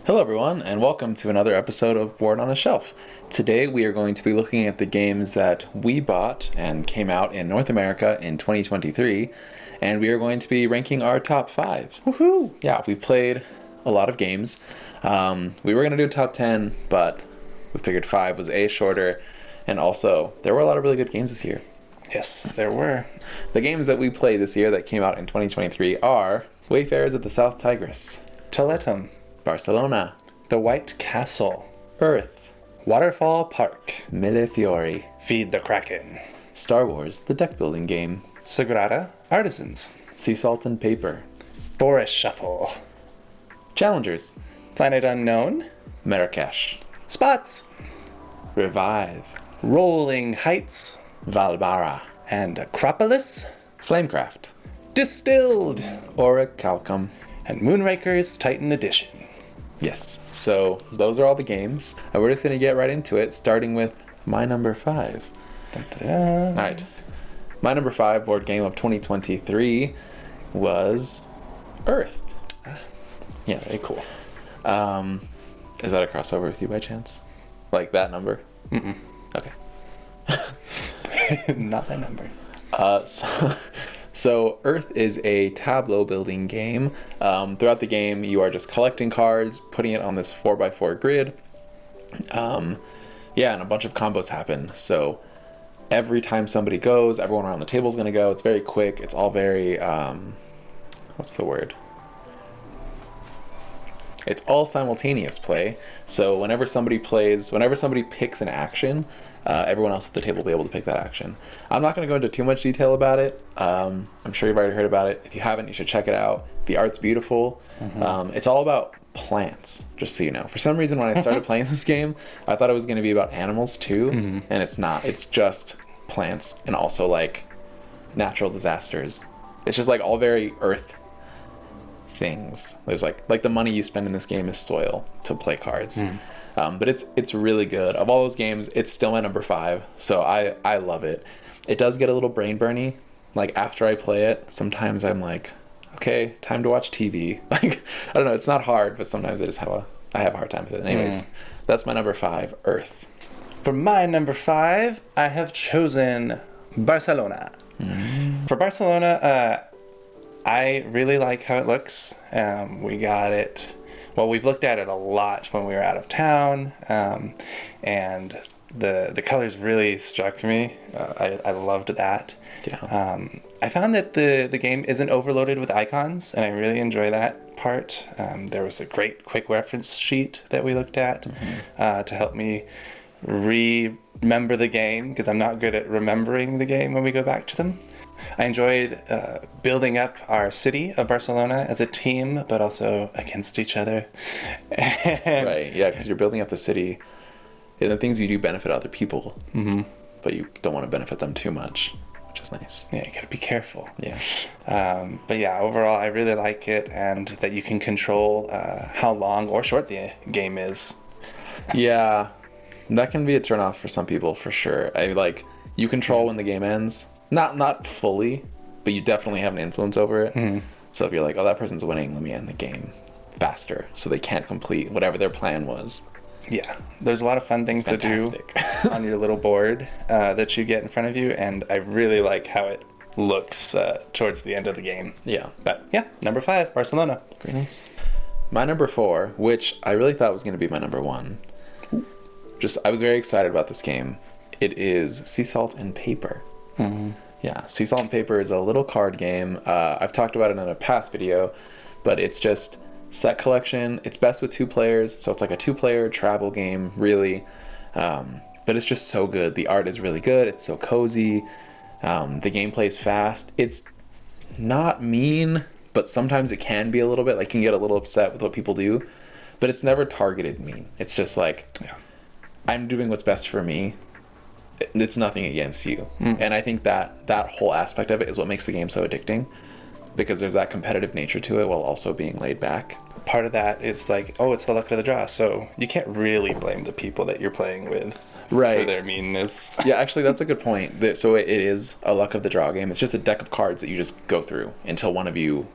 Hello, everyone, and welcome to another episode of Board on a Shelf. Today, we are going to be looking at the games that we bought and came out in North America in 2023, and we are going to be ranking our top 5. Woohoo! Yeah, we played a lot of games. We were going to do top 10, but we figured 5 was shorter, and also, there were a lot of really good games this year. Yes, there were. The games that we played this year that came out in 2023 are Wayfarers of the South Tigris, Teletum, Barcelona, The White Castle, Earth, Waterfall Park, Mille Fiori, Feed the Kraken, Star Wars, the deck building game, Sagrada Artisans, Sea Salt and Paper, Forest Shuffle, Challengers, Planet Unknown, Marrakesh, Spots, Revive, Rolling Heights, Valbara, and Acropolis, Flamecraft, Distilled, Orichalcum. and Moonraker's Titan Edition. Yes, so those are all the games. And we're just going to get right into it, starting with my number 5. Dun, dun, dun. All right. My number 5 board game of 2023 was Earth. Yes. Very cool. Is that a crossover with you by chance? Like that number? Mm-mm. Okay. Not that number. So Earth is a tableau building game. Throughout the game, you are just collecting cards, putting it on this 4x4 grid. And a bunch of combos happen. So every time somebody goes, everyone around the table is going to go. It's very quick. It's all very, what's the word? It's all simultaneous play. So whenever somebody picks an action, everyone else at the table will be able to pick that action. I'm not going to go into too much detail about it. I'm sure you've already heard about it. If you haven't, you should check it out. The art's beautiful. Mm-hmm. It's all about plants, just so you know. For some reason, when I started playing this game, I thought it was going to be about animals too, and it's not. It's just plants and also like natural disasters. It's just like all very earth things. There's like the money you spend in this game is soil to play cards. But it's really good. Of all those games, it's still my number 5. So I love it. It does get a little brain burny. Like after I play it, sometimes I'm like, okay, time to watch TV. Like I don't know, it's not hard, but sometimes I have a hard time with it. Anyways, that's my number 5, Earth. For my number 5, I have chosen Barcelona. For Barcelona, I really like how it looks. We got it. Well, we've looked at it a lot when we were out of town, and the colors really struck me. I loved that. Yeah. I found that the game isn't overloaded with icons, and I really enjoy that part. There was a great quick reference sheet that we looked at to help me remember the game, because I'm not good at remembering the game when we go back to them. I enjoyed building up our city of Barcelona as a team, but also against each other. Right, yeah, because you're building up the city, and the things you do benefit other people, but you don't want to benefit them too much, which is nice. Yeah, you gotta be careful. Yeah. But yeah, overall, I really like it, and that you can control how long or short the game is. Yeah, that can be a turnoff for some people, for sure. You control when the game ends. Not fully, but you definitely have an influence over it. So if you're like, oh, that person's winning, let me end the game faster so they can't complete whatever their plan was. Yeah, there's a lot of fun things to do on your little board that you get in front of you, and I really like how it looks towards the end of the game. Yeah. But yeah, number 5, Barcelona. Very nice. My number 4, which I really thought was going to be my number 1. I was very excited about this game. It is Sea Salt and Paper. Yeah, Sea Salt and Paper is a little card game. I've talked about it in a past video, but it's just set collection. It's best with 2 players, so it's like a 2-player travel game, really. But it's just so good. The art is really good. It's so cozy. The gameplay is fast. It's not mean, but sometimes it can be a little bit. Like, you can get a little upset with what people do, but it's never targeted mean. It's just like, I'm doing what's best for me. It's nothing against you. And I think that whole aspect of it is what makes the game so addicting, because there's that competitive nature to it while also being laid back. Part of that is like, oh, it's the luck of the draw, so you can't really blame the people that you're playing with for their meanness. Yeah, actually, that's a good point. So it is a luck of the draw game. It's just a deck of cards that you just go through until one of you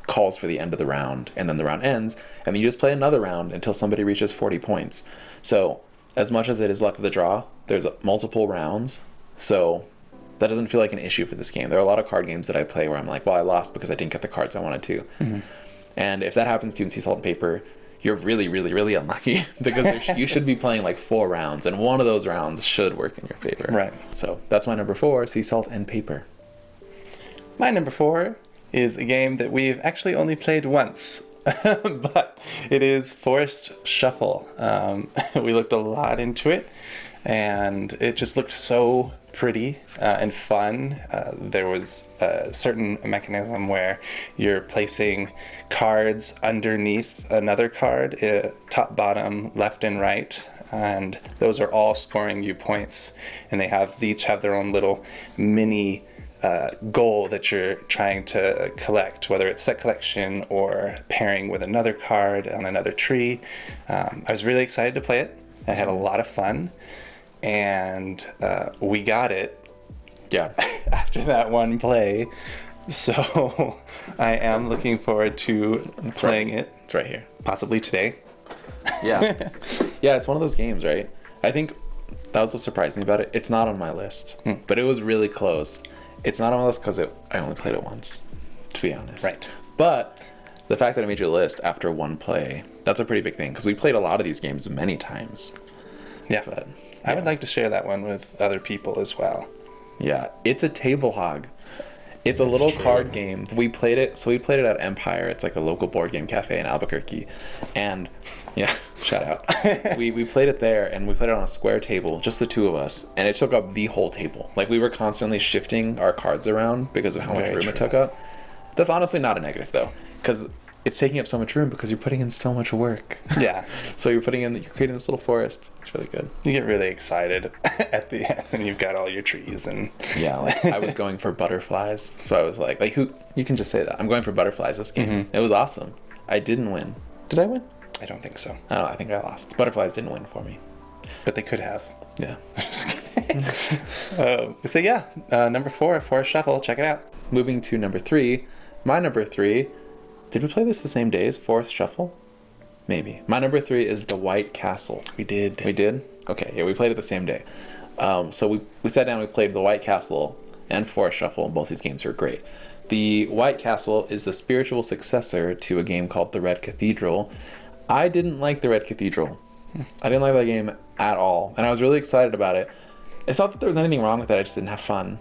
calls for the end of the round, and then the round ends, and then you just play another round until somebody reaches 40 points. So as much as it is luck of the draw, there's multiple rounds, so that doesn't feel like an issue for this game. There are a lot of card games that I play where I'm like, well, I lost because I didn't get the cards I wanted to. Mm-hmm. And if that happens to you in Sea Salt and Paper, you're really, really, really unlucky because you should be playing like 4 rounds, and one of those rounds should work in your favor. Right. So that's my number 4, Sea Salt and Paper. My number 4 is a game that we've actually only played once, but it is Forest Shuffle. We looked a lot into it, and it just looked so pretty and fun. There was a certain mechanism where you're placing cards underneath another card, top, bottom, left, and right, and those are all scoring you points, and they each have their own little mini goal that you're trying to collect, whether it's set collection or pairing with another card on another tree. I was really excited to play it. I had a lot of fun, and we got it after that one play. So I am looking forward to playing it. It's right here. Possibly today. Yeah. Yeah, it's one of those games, right? I think that was what surprised me about it. It's not on my list, but it was really close. It's not on my list because I only played it once, to be honest. Right. But the fact that it made your list after one play, that's a pretty big thing, because we played a lot of these games many times. Yeah. But, I would like to share that one with other people as well. Yeah, it's a table hog. It's a little card game. We played it at Empire. It's like a local board game cafe in Albuquerque. And yeah, shout out. we played it there, and we played it on a square table, just the two of us, and it took up the whole table. Like, we were constantly shifting our cards around because of how much room it took up. That's honestly not a negative though, because it's taking up so much room because you're putting in so much work. Yeah. So you're creating this little forest. It's really good. You get really excited at the end, and you've got all your trees and. Yeah, like I was going for butterflies, so I was like who? You can just say that. I'm going for butterflies this game. Mm-hmm. It was awesome. I didn't win. Did I win? I don't think so. Oh, I think I lost. Butterflies didn't win for me. But they could have. Yeah. Just kidding. So yeah, number 4, Forest Shuffle. Check it out. Moving to number 3. My number 3. Did we play this the same day as Forest Shuffle? Maybe. My number 3 is The White Castle. We did. We did? Okay, yeah, we played it the same day. So we sat down, we played The White Castle and Forest Shuffle. Both these games were great. The White Castle is the spiritual successor to a game called The Red Cathedral. I didn't like The Red Cathedral. I didn't like that game at all, and I was really excited about it. It's not that there was anything wrong with it, I just didn't have fun.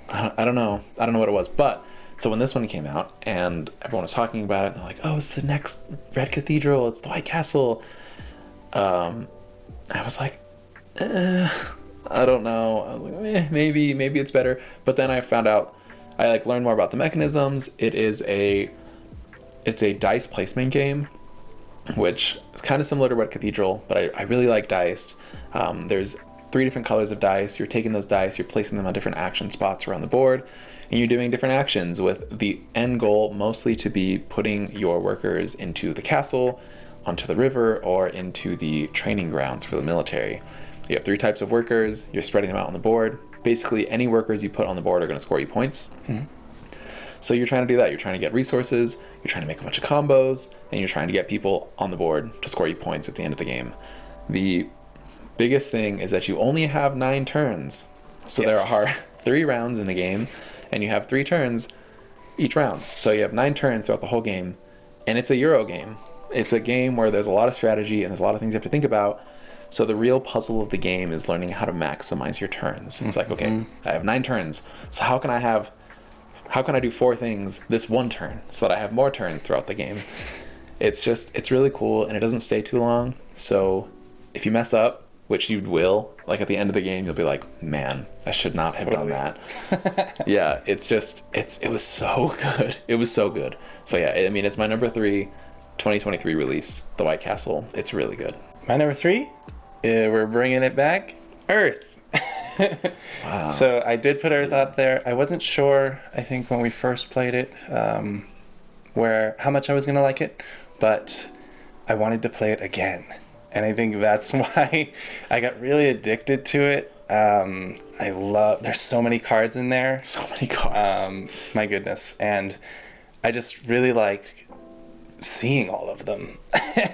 I don't know what it was, but so when this one came out and everyone was talking about it, they're like, oh, it's the next Red Cathedral, it's the White Castle. I was like, I don't know. I was like, maybe it's better. But then I found out, I learned more about the mechanisms. It's a dice placement game, which is kind of similar to Red Cathedral, but I really like dice. There's 3 different colors of dice. You're taking those dice, you're placing them on different action spots around the board, and you're doing different actions with the end goal mostly to be putting your workers into the castle, onto the river, or into the training grounds for the military. You have 3 types of workers. You're spreading them out on the board. Basically, any workers you put on the board are going to score you points. Mm-hmm. So you're trying to do that. You're trying to get resources, you're trying to make a bunch of combos, and you're trying to get people on the board to score you points at the end of the game. The biggest thing is that you only have 9 turns. So There are 3 rounds in the game, and you have 3 turns each round. So you have 9 turns throughout the whole game, and it's a Euro game. It's a game where there's a lot of strategy and there's a lot of things you have to think about. So the real puzzle of the game is learning how to maximize your turns. It's like, okay, I have 9 turns. So how can I do 4 things this one turn so that I have more turns throughout the game? It's really cool, and it doesn't stay too long. So if you mess up, which you will, at the end of the game, you'll be like, man, I should not have done that. Yeah, it was so good. It was so good. So yeah, I mean, it's my number 3 2023 release, The White Castle. It's really good. My number 3, we're bringing it back, Earth. Wow. So I did put Earth up there. I wasn't sure, I think, when we first played it, how much I was going to like it, but I wanted to play it again. And I think that's why I got really addicted to it. There's so many cards in there. So many cards. My goodness. And I just really like seeing all of them.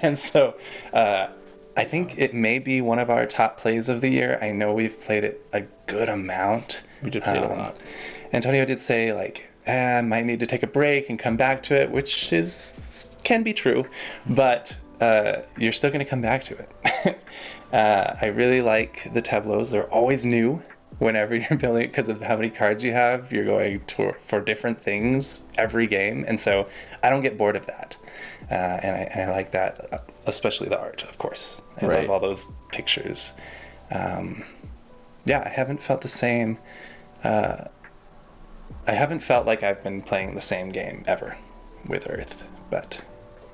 And so I think it may be one of our top plays of the year. I know we've played it a good amount. We did play it a lot. Antonio did say like, I might need to take a break and come back to it, which can be true, but you're still going to come back to it. I really like the tableaus. They're always new. Whenever you're building it, because of how many cards you have, you're going for different things every game, and so I don't get bored of that. And I like that, especially the art, of course. I Right. love all those pictures. Yeah, I haven't felt the same. I haven't felt like I've been playing the same game ever with Earth, but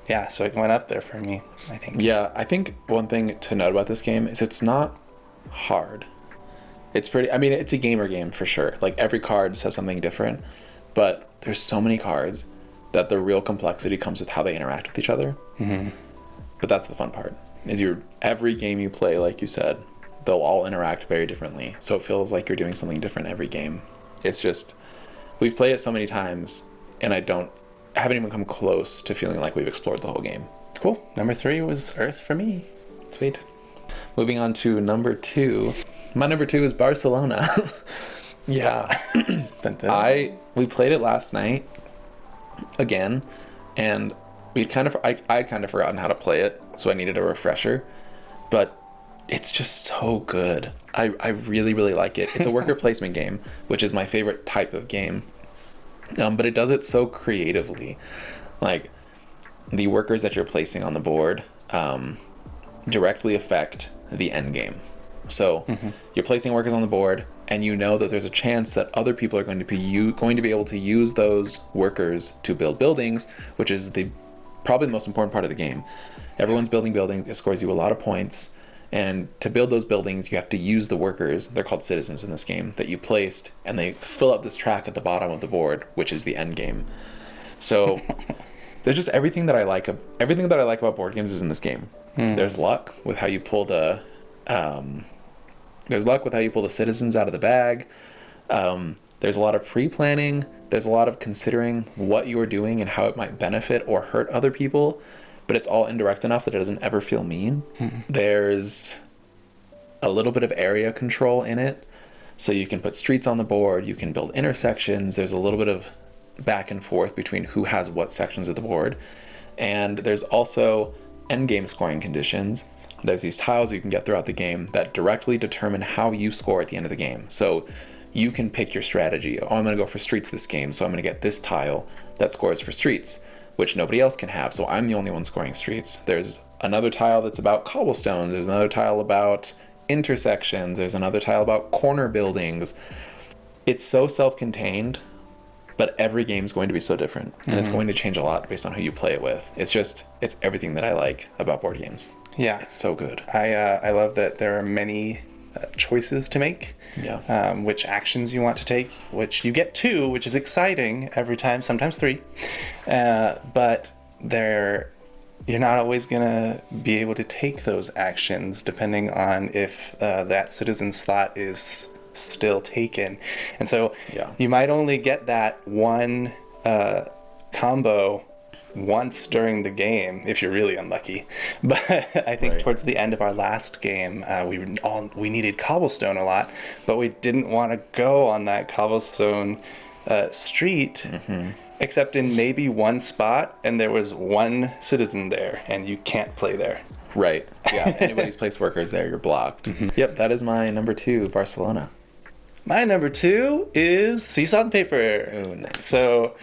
yeah, so it went up there for me, I think. Yeah, I think one thing to note about this game is it's not hard. It's pretty, I mean, it's a gamer game for sure. Like every card says something different, but there's so many cards that the real complexity comes with how they interact with each other. Mm-hmm. But that's the fun part, is every game you play, like you said, they'll all interact very differently. So it feels like you're doing something different every game. It's just, we've played it so many times, and I haven't even come close to feeling like we've explored the whole game. Cool. Number 3 was Earth for me. Sweet. Moving on to number 2. My number 2 is Barcelona. Yeah. We played it last night again, and I kind of forgotten how to play it, so I needed a refresher. But it's just so good. I really, really like it. It's a worker placement game, which is my favorite type of game. But it does it so creatively. Like, the workers that you're placing on the board directly affect the end game. So you're placing workers on the board, and you know that there's a chance that other people are going to be able to use those workers to build buildings, which is probably the most important part of the game. Everyone's building buildings. It scores you a lot of points. And to build those buildings, you have to use the workers, they're called citizens in this game, that you placed, and they fill up this track at the bottom of the board, which is the end game. So there's just everything that I like about board games is in this game. There's luck with how you pull the citizens out of the bag. There's a lot of pre-planning. There's a lot of considering what you are doing and how it might benefit or hurt other people, but it's all indirect enough that it doesn't ever feel mean. There's a little bit of area control in it, so you can put streets on the board, you can build intersections. There's a little bit of back and forth between who has what sections of the board, and there's also endgame scoring conditions. There's these tiles you can get throughout the game that directly determine how you score at the end of the game. So you can pick your strategy. Oh, I'm going to go for streets this game, so I'm going to get this tile that scores for streets, which nobody else can have, so I'm the only one scoring streets. There's another tile that's about cobblestones. There's another tile about intersections. There's another tile about corner buildings. It's so self-contained, but every game's going to be so different, and it's going to change a lot based on who you play it with. It's everything that I like about board games. Yeah. It's so good. I love that there are many choices to make. Yeah. Which actions you want to take, which you get 2, which is exciting every time, sometimes 3. But you're not always going to be able to take those actions depending on if that citizen slot is still taken. And so you might only get that one combo once during the game if you're really unlucky. But I think towards the end of our last game, we needed cobblestone a lot, but we didn't want to go on that cobblestone street except in maybe one spot, and there was one citizen there, and you can't play there. Right. Yeah. Anybody's placed workers there, you're blocked. Yep. That is my number 2, Barcelona. My number 2 is Seesaw and Paper. Oh, nice. So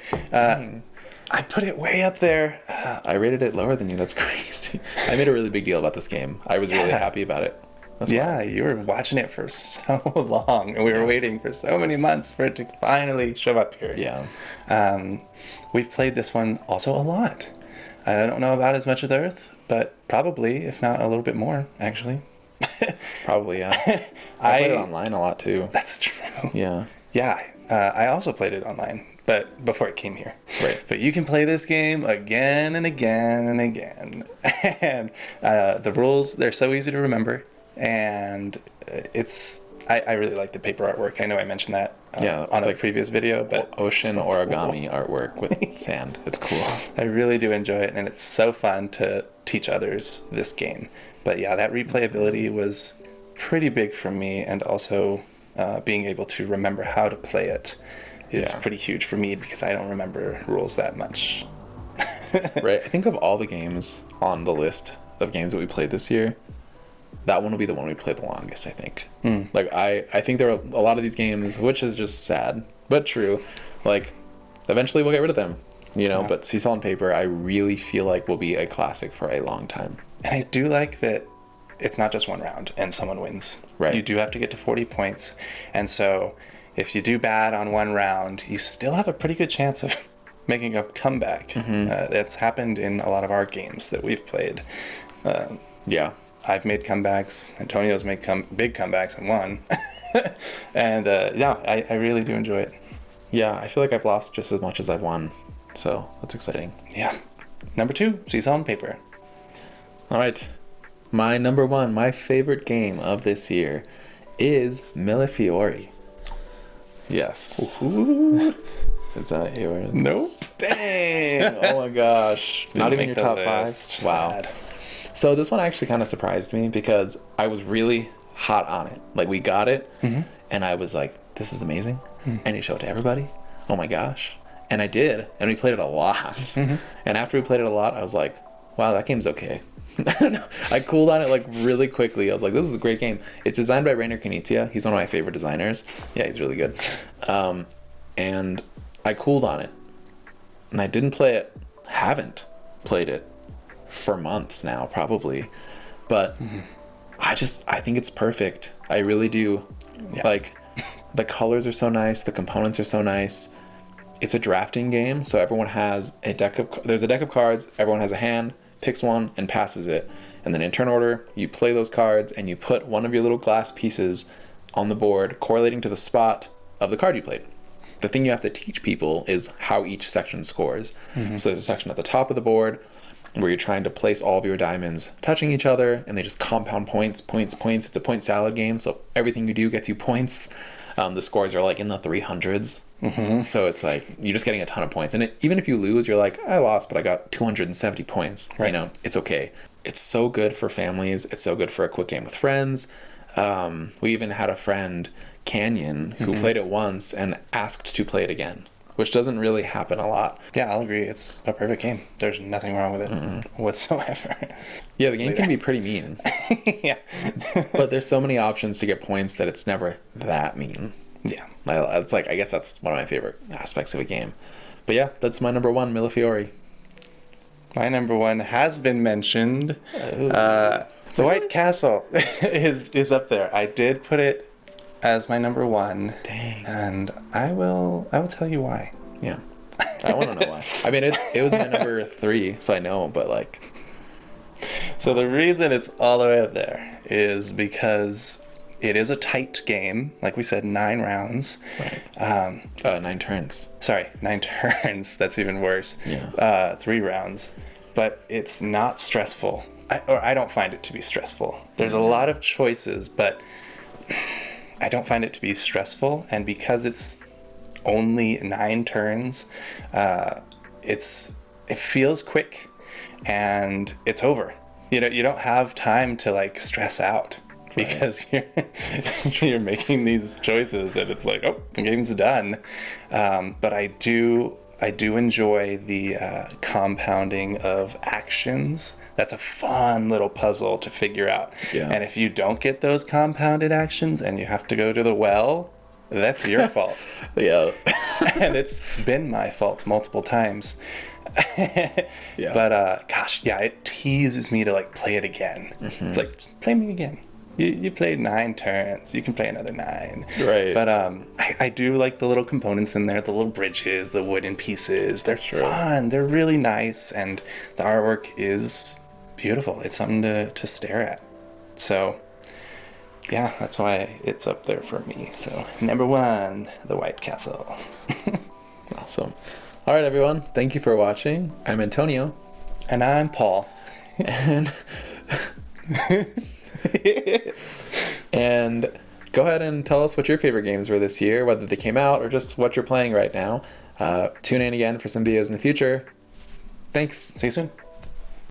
I put it way up there. I rated it lower than you. That's crazy. I made a really big deal about this game. I was really happy about it. That's you were watching it for so long, and we were waiting for so many months for it to finally show up here. Yeah. We've played this one also a lot. I don't know about as much of the Earth, but probably, if not a little bit more, actually. Probably, yeah. I played it online a lot, too. That's true. Yeah. Yeah, I also played it online, but before it came here. Right. But you can play this game again and again and again. And the rules, they're so easy to remember. And it's I really like the paper artwork. I know I mentioned that Yeah, on it's a like previous video, but Ocean it's so origami cool. artwork with sand. It's cool. I really do enjoy it, and it's so fun to teach others this game. But yeah, that replayability was pretty big for me, and also being able to remember how to play it is Yeah. pretty huge for me because I don't remember rules that much. Right. I think of all the games on the list of games that we played this year, that one will be the one we played the longest, I think. Like I think there are a lot of these games, which is just sad, but true. Like eventually we'll get rid of them, you know, Yeah. but Seesaw and Paper I really feel like will be a classic for a long time. And I do like that it's not just one round and someone wins. Right. You do have to get to 40 points. And so if you do bad on one round, you still have a pretty good chance of making a comeback. That's happened in a lot of our games that we've played. Yeah. I've made comebacks. Antonio's made big comebacks and won. And yeah, I really do enjoy it. Yeah, I feel like I've lost just as much as I've won. So that's exciting. Yeah. Number 2, Seesaw and Paper. All right. My number one, my favorite game of this year is Millefiori. Yes. Is that yours? Nope. Dang! Oh my gosh. Not Didn't even make your top the five? list. Wow. Sad. So this one actually kind of surprised me because I was really hot on it. Like we got it, and I was like, "This is amazing," and you show it to everybody. Oh my gosh! And I did, and we played it a lot. And after we played it a lot, I was like, "Wow, that game's okay." I don't know. I cooled on it like really quickly. I was like, "This is a great game." It's designed by Rainer Knizia. He's one of my favorite designers. Yeah, he's really good. And I cooled on it, and I didn't play it. Haven't played it for months now, probably. But I think it's perfect. I really do. Yeah. Like the colors are so nice, the components are so nice. It's a drafting game, so everyone has a deck of there's a deck of cards, everyone has a hand, picks one and passes it. And then in turn order, you play those cards and you put one of your little glass pieces on the board correlating to the spot of the card you played. The thing you have to teach people is how each section scores. So there's a section at the top of the board where you're trying to place all of your diamonds touching each other, and they just compound points. It's a point salad game, so everything you do gets you points. The scores are like in the 300s. So it's like you're just getting a ton of points. And even if you lose, you're like, I lost, but I got 270 points. Right. You know, it's okay. It's so good for families. It's so good for a quick game with friends. We even had a friend, Canyon, who played it once and asked to play it again, which doesn't really happen a lot. Yeah, I'll agree. It's a perfect game. There's nothing wrong with it whatsoever. Yeah, the game can be pretty mean, Yeah. but there's so many options to get points that it's never that mean. Yeah. It's like, I guess that's one of my favorite aspects of a game. But yeah, that's my number one, Millefiori. My number 1 has been mentioned. The White Castle is up there. I did put it as my number 1. Dang. And I will tell you why. Yeah. I want to know why. I mean, it was my number 3, so I know, but like... So the reason it's all the way up there is because it is a tight game. Like we said, 9 rounds. Right. 9 turns. Sorry, 9 turns. That's even worse. Yeah. 3 rounds. But it's not stressful. I don't find it to be stressful. There's a lot of choices, but I don't find it to be stressful. And because it's only 9 turns, it feels quick and it's over. You know, you don't have time to like stress out because you're making these choices and it's like, oh, the game's done. But I do enjoy the compounding of actions. That's a fun little puzzle to figure out. Yeah. And if you don't get those compounded actions and you have to go to the well, that's your fault. Yeah. And it's been my fault multiple times. Yeah. But gosh, yeah, it teases me to like play it again. It's like, play me again. You played 9 turns. You can play another 9. Right. But I do like the little components in there, the little bridges, the wooden pieces. They're fun. They're really nice, and the artwork is beautiful. It's something to stare at. So yeah, that's why it's up there for me. So number 1, the White Castle. Awesome. All right, everyone. Thank you for watching. I'm Antonio. And I'm Paul. And go ahead and tell us what your favorite games were this year, whether they came out or just what you're playing right now. Tune in again for some videos in the future. Thanks. See you soon.